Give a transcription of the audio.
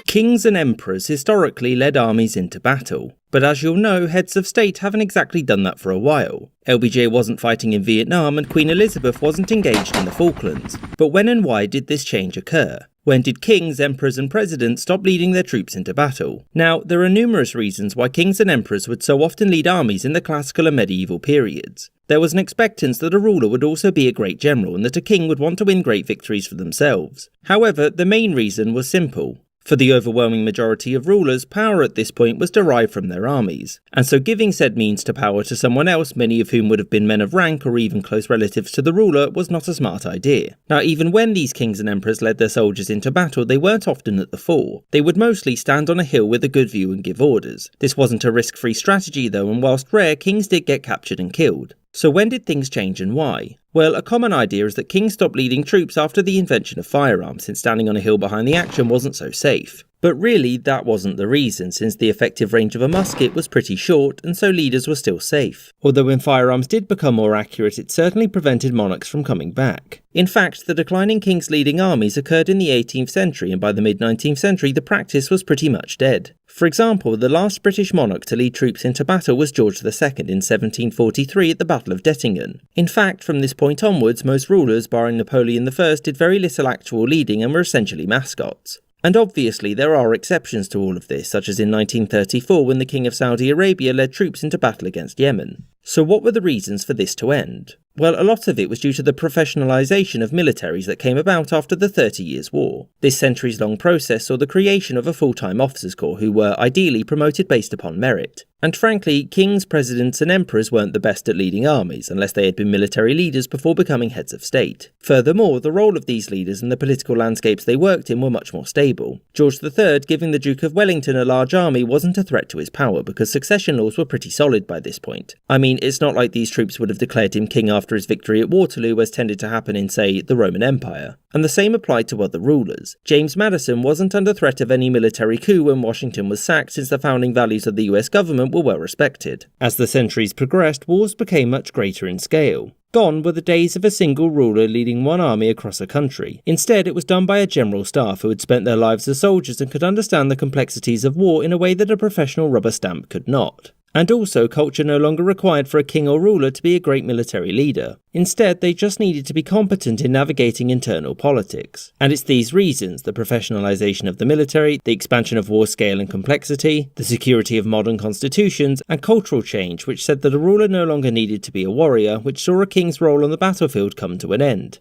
Kings and emperors historically led armies into battle, but as you'll know, heads of state haven't exactly done that for a while. LBJ wasn't fighting in Vietnam and Queen Elizabeth wasn't engaged in the Falklands. But when and why did this change occur? When did kings, emperors and presidents stop leading their troops into battle? Now, there are numerous reasons why kings and emperors would so often lead armies in the classical and medieval periods. There was an expectance that a ruler would also be a great general and that a king would want to win great victories for themselves. However, the main reason was simple. For the overwhelming majority of rulers, power at this point was derived from their armies, and so giving said means to power to someone else, many of whom would have been men of rank or even close relatives to the ruler, was not a smart idea. Now, even when these kings and emperors led their soldiers into battle, they weren't often at the fore. They would mostly stand on a hill with a good view and give orders. This wasn't a risk-free strategy though, and whilst rare, kings did get captured and killed. So when did things change and why? Well, a common idea is that kings stopped leading troops after the invention of firearms, since standing on a hill behind the action wasn't so safe. But really, that wasn't the reason, since the effective range of a musket was pretty short, and so leaders were still safe. Although when firearms did become more accurate, it certainly prevented monarchs from coming back. In fact, the decline in kings leading armies occurred in the 18th century, and by the mid-19th century the practice was pretty much dead. For example, the last British monarch to lead troops into battle was George II in 1743 at the Battle of Dettingen. In fact, from this point onwards, most rulers, barring Napoleon I, did very little actual leading and were essentially mascots. And obviously there are exceptions to all of this, such as in 1934 when the King of Saudi Arabia led troops into battle against Yemen. So what were the reasons for this to end? Well, a lot of it was due to the professionalisation of militaries that came about after the 30 Years' War. This centuries-long process saw the creation of a full-time officers' corps who were ideally promoted based upon merit. And frankly, kings, presidents and emperors weren't the best at leading armies, unless they had been military leaders before becoming heads of state. Furthermore, the role of these leaders and the political landscapes they worked in were much more stable. George III giving the Duke of Wellington a large army wasn't a threat to his power because succession laws were pretty solid by this point. I mean, it's not like these troops would have declared him king after his victory at Waterloo, as tended to happen in, say, the Roman Empire. And the same applied to other rulers. James Madison wasn't under threat of any military coup when Washington was sacked, since the founding values of the US government were well respected. As the centuries progressed, wars became much greater in scale. Gone were the days of a single ruler leading one army across a country. Instead, it was done by a general staff who had spent their lives as soldiers and could understand the complexities of war in a way that a professional rubber stamp could not. And also, culture no longer required for a king or ruler to be a great military leader. Instead, they just needed to be competent in navigating internal politics. And it's these reasons, the professionalisation of the military, the expansion of war scale and complexity, the security of modern constitutions, and cultural change, which said that a ruler no longer needed to be a warrior, which saw a king's role on the battlefield come to an end.